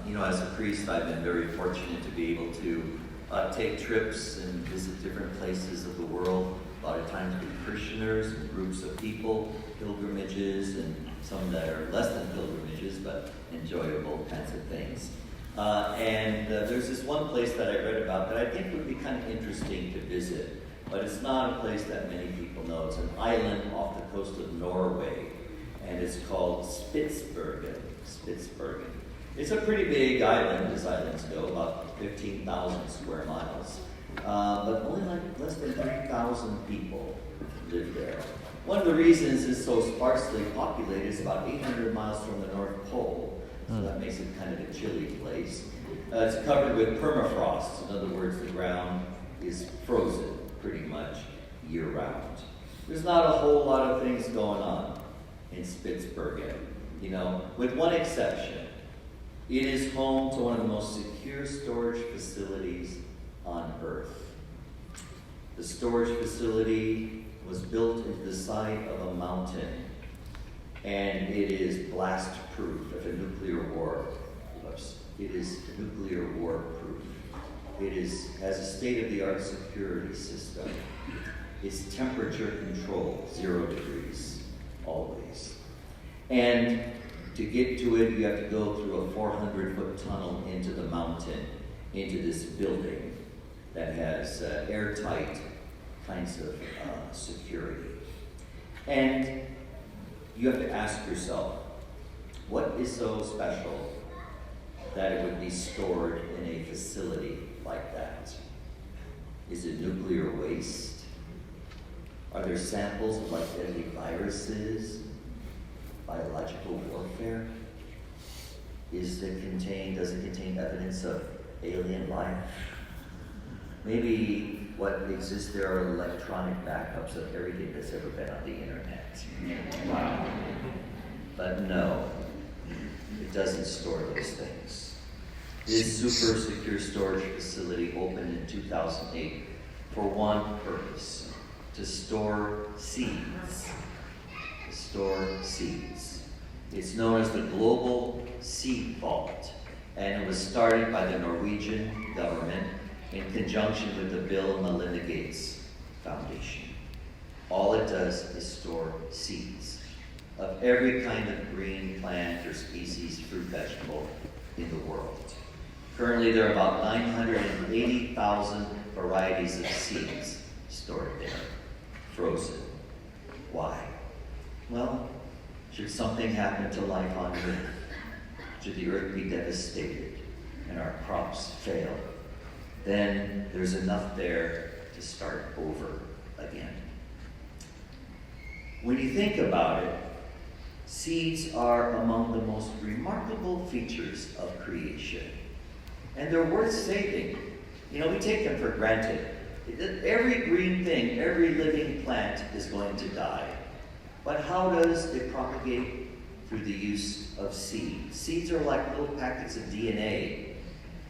As a priest, I've been very fortunate to be able to take trips and visit different places of the world, a lot of times with parishioners and groups of people, pilgrimages, and some that are less than pilgrimages, but enjoyable kinds of things. There's this one place that I read about that I think would be kind of interesting to visit, but it's not a place that many people know. It's an island off the coast of Norway, and it's called Spitsbergen. It's a pretty big island, as islands go, about 15,000 square miles. But only less than 3,000 people live there. One of the reasons it's so sparsely populated is about 800 miles from the North Pole, so that makes it kind of a chilly place. It's covered with permafrost. In other words, the ground is frozen pretty much year-round. There's not a whole lot of things going on in Spitsbergen, with one exception. It is home to one of the most secure storage facilities on Earth. The storage facility was built into the side of a mountain, and it is blast-proof if a nuclear war erupts. It is nuclear war-proof. It has a state-of-the-art security system. It's temperature controlled, 0 degrees, always. And to get to it, you have to go through a 400-foot tunnel into the mountain, into this building that has airtight kinds of security. And you have to ask yourself, what is so special that it would be stored in a facility like that? Is it nuclear waste? Are there samples of deadly viruses? Biological warfare? Does it contain evidence of alien life? Maybe what exists there are electronic backups of everything that's ever been on the internet. Wow. But no, it doesn't store those things. This super secure storage facility opened in 2008 for one purpose: to store seeds. It's known as the Global Seed Vault, and it was started by the Norwegian government in conjunction with the Bill and Melinda Gates Foundation. All it does is store seeds of every kind of green plant or species, fruit, vegetable in the world. Currently, there are about 980,000 varieties of seeds stored there, frozen. Why? Well, should something happen to life on Earth, should the Earth be devastated and our crops fail, then there's enough there to start over again. When you think about it, seeds are among the most remarkable features of creation. And they're worth saving. We take them for granted. Every green thing, every living plant is going to die. But how does it propagate? Through the use of seeds. Seeds are like little packets of DNA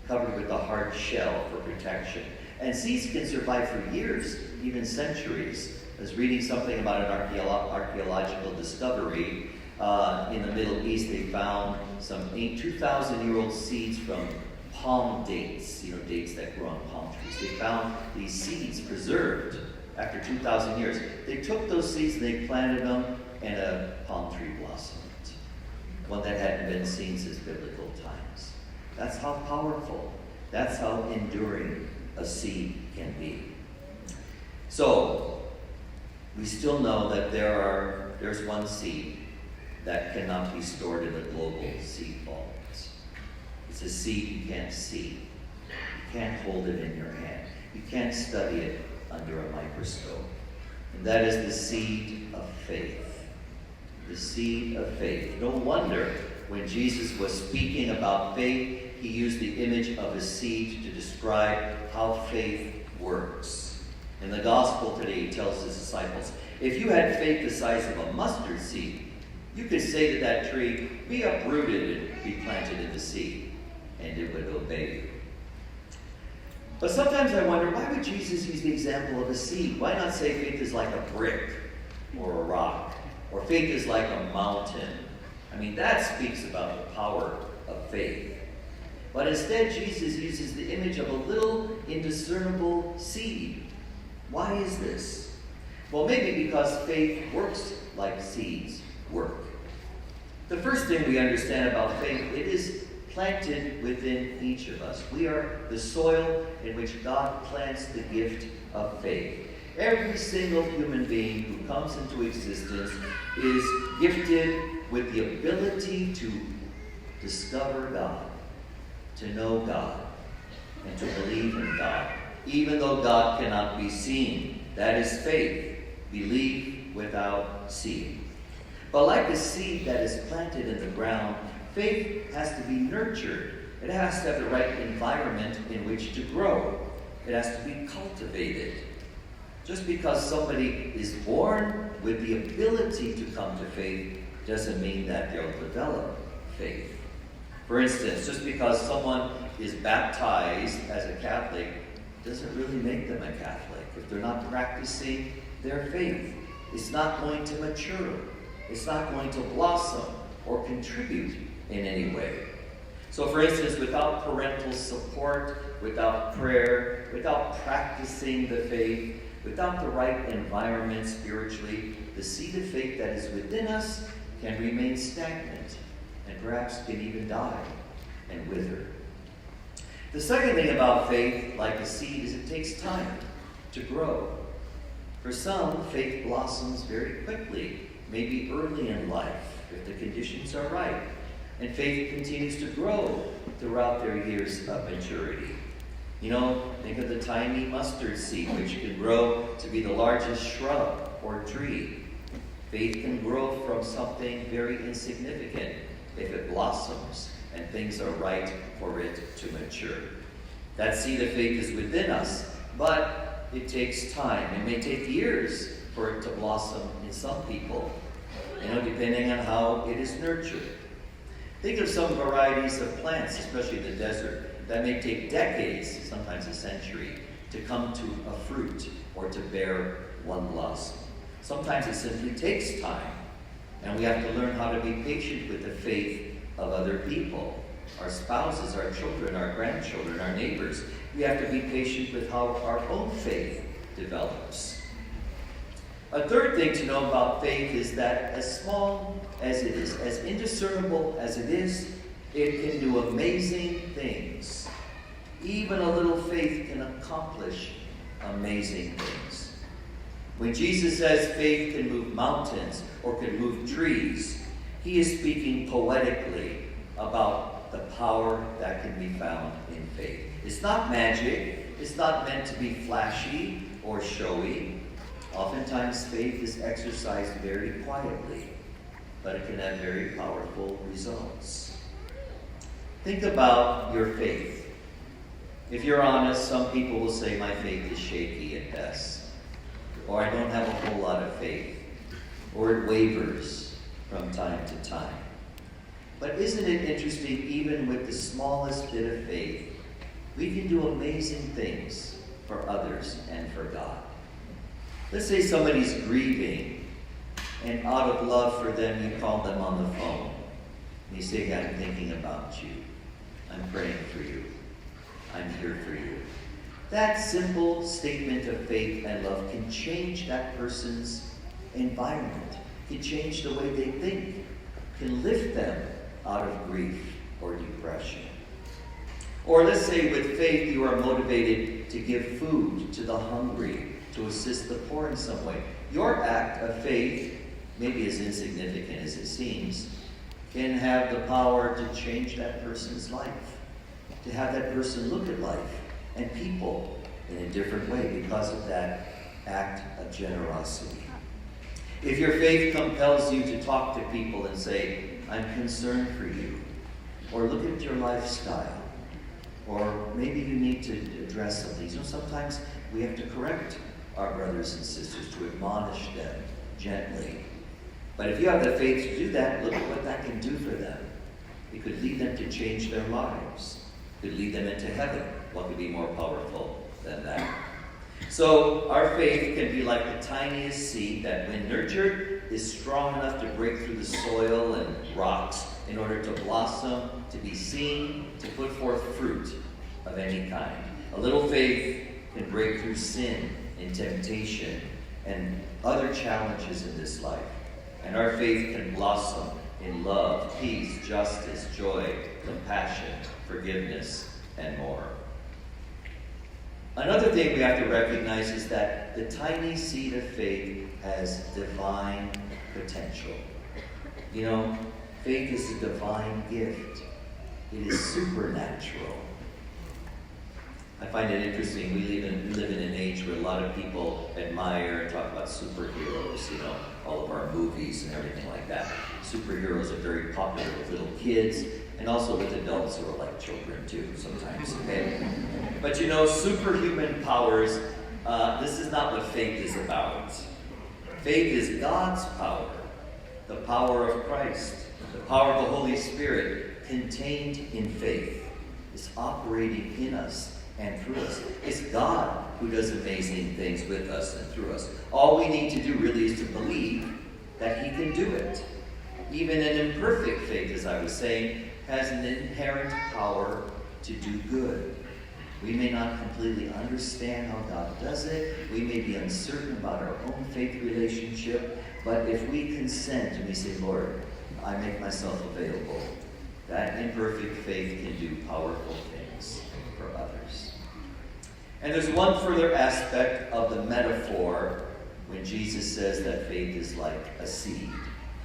covered with a hard shell for protection. And seeds can survive for years, even centuries. I was reading something about an archaeological discovery in the Middle East. They found some 2,000-year-old seeds from palm dates, dates that grow on palm trees. They found these seeds preserved after 2,000 years. They took those seeds and they planted them, and a palm tree blossomed. One that hadn't been seen since biblical times. That's how powerful, that's how enduring a seed can be. So, we still know that there's one seed that cannot be stored in the global seed vault. It's a seed you can't see. You can't hold it in your hand. You can't study it under a microscope. And that is the seed of faith. The seed of faith. No wonder when Jesus was speaking about faith, he used the image of a seed to describe how faith works. In the gospel today, he tells his disciples, if you had faith the size of a mustard seed, you could say to that tree, be uprooted and be planted in the sea, and it would obey you. But sometimes I wonder, why would Jesus use the example of a seed? Why not say faith is like a brick or a rock? Or faith is like a mountain? I mean, that speaks about the power of faith. But instead, Jesus uses the image of a little indiscernible seed. Why is this? Well, maybe because faith works like seeds work. The first thing we understand about faith, it is planted within each of us. We are the soil in which God plants the gift of faith. Every single human being who comes into existence is gifted with the ability to discover God, to know God, and to believe in God, even though God cannot be seen. That is faith. Believe without seeing. But like a seed that is planted in the ground, faith has to be nurtured. It has to have the right environment in which to grow. It has to be cultivated. Just because somebody is born with the ability to come to faith doesn't mean that they'll develop faith. For instance, just because someone is baptized as a Catholic doesn't really make them a Catholic. If they're not practicing their faith, it's not going to mature. It's not going to blossom or contribute in any way. So for instance, without parental support, without prayer, without practicing the faith, without the right environment spiritually, the seed of faith that is within us can remain stagnant and perhaps can even die and wither. The second thing about faith, like a seed, is it takes time to grow. For some, faith blossoms very quickly, maybe early in life, if the conditions are right. And faith continues to grow throughout their years of maturity. You know, think of the tiny mustard seed, which can grow to be the largest shrub or tree. Faith can grow from something very insignificant if it blossoms and things are right for it to mature. That seed of faith is within us, but it takes time. It may take years for it to blossom in some people, depending on how it is nurtured. Think of some varieties of plants, especially in the desert, that may take decades, sometimes a century, to come to a fruit or to bear one blossom. Sometimes it simply takes time, and we have to learn how to be patient with the faith of other people, our spouses, our children, our grandchildren, our neighbors. We have to be patient with how our own faith develops. A third thing to know about faith is that as small as it is, as indiscernible as it is, it can do amazing things. Even a little faith can accomplish amazing things. When Jesus says faith can move mountains or can move trees, he is speaking poetically about the power that can be found in faith. It's not magic. It's not meant to be flashy or showy. Oftentimes faith is exercised very quietly, but it can have very powerful results. Think about your faith. If you're honest, some people will say my faith is shaky at best, or I don't have a whole lot of faith, or it wavers from time to time. But isn't it interesting, even with the smallest bit of faith, we can do amazing things for others and for God. Let's say somebody's grieving, and out of love for them, you call them on the phone. And you say, I'm thinking about you. I'm praying for you. I'm here for you. That simple statement of faith and love can change that person's environment, can change the way they think, can lift them out of grief or depression. Or let's say with faith you are motivated to give food to the hungry, to assist the poor in some way. Your act of faith, maybe as insignificant as it seems, can have the power to change that person's life, to have that person look at life and people in a different way because of that act of generosity. If your faith compels you to talk to people and say, I'm concerned for you, or look at your lifestyle, or maybe you need to address something. Sometimes we have to correct our brothers and sisters, to admonish them gently. But if you have the faith to do that, look at what that can do for them. It could lead them to change their lives. It could lead them into heaven. What could be more powerful than that? So our faith can be like the tiniest seed that, when nurtured, is strong enough to break through the soil and rocks in order to blossom, to be seen, to put forth fruit of any kind. A little faith can break through sin and temptation and other challenges in this life. And our faith can blossom in love, peace, justice, joy, compassion, forgiveness, and more. Another thing we have to recognize is that the tiny seed of faith has divine potential. You know, faith is a divine gift. It is supernatural. I find it interesting. We live in an age where a lot of people admire and talk about superheroes, all of our movies and everything like that. Superheroes are very popular with little kids and also with adults who are like children too sometimes, okay? But superhuman powers, this is not what faith is about. Faith is God's power, the power of Christ, the power of the Holy Spirit contained in faith. It's operating in us and through us. It's God who does amazing things with us and through us. All we need to do really is to believe that He can do it. Even an imperfect faith, as I was saying, has an inherent power to do good. We may not completely understand how God does it. We may be uncertain about our own faith relationship. But if we consent and we say, Lord, I make myself available, that imperfect faith can do powerful things for others. And there's one further aspect of the metaphor when Jesus says that faith is like a seed.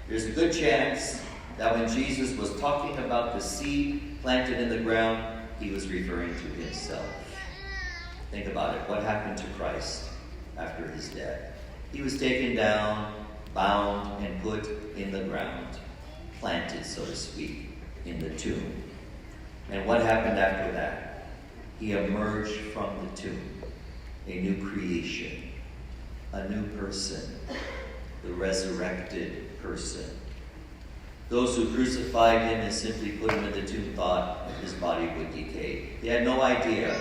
There's a good chance that when Jesus was talking about the seed planted in the ground, He was referring to Himself. Think about it. What happened to Christ after His death? He was taken down, bound, and put in the ground, planted, so to speak, in the tomb. And what happened after that? He emerged from the tomb, a new creation, a new person, the resurrected person. Those who crucified Him and simply put Him in the tomb thought His body would decay. They had no idea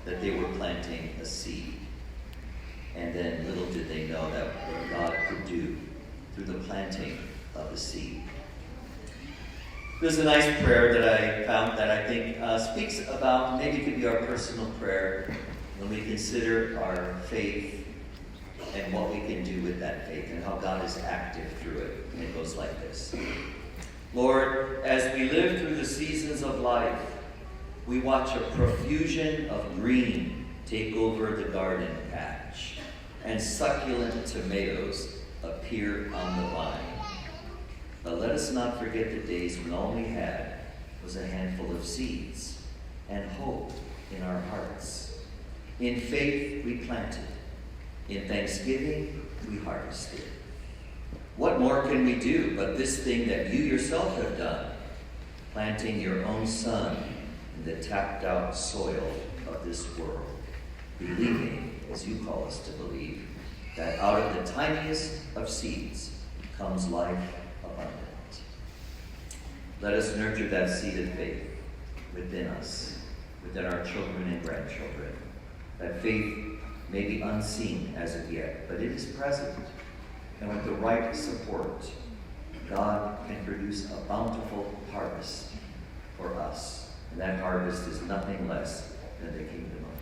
that they were planting a seed. And then little did they know that what God could do through the planting of a seed. There's a nice prayer that I found that I think speaks about, maybe it could be our personal prayer when we consider our faith and what we can do with that faith and how God is active through it. And it goes like this. Lord, as we live through the seasons of life, we watch a profusion of green take over the garden patch, and succulent tomatoes appear on the vine. But let us not forget the days when all we had was a handful of seeds and hope in our hearts. In faith we planted. In thanksgiving we harvested. What more can we do but this thing that you yourself have done, planting your own Son in the tapped-out soil of this world, believing, as you call us to believe, that out of the tiniest of seeds comes life abundant. Let us nurture that seed of faith within us, within our children and grandchildren. That faith may be unseen as of yet, but it is present. And with the right support, God can produce a bountiful harvest for us. And that harvest is nothing less than the kingdom of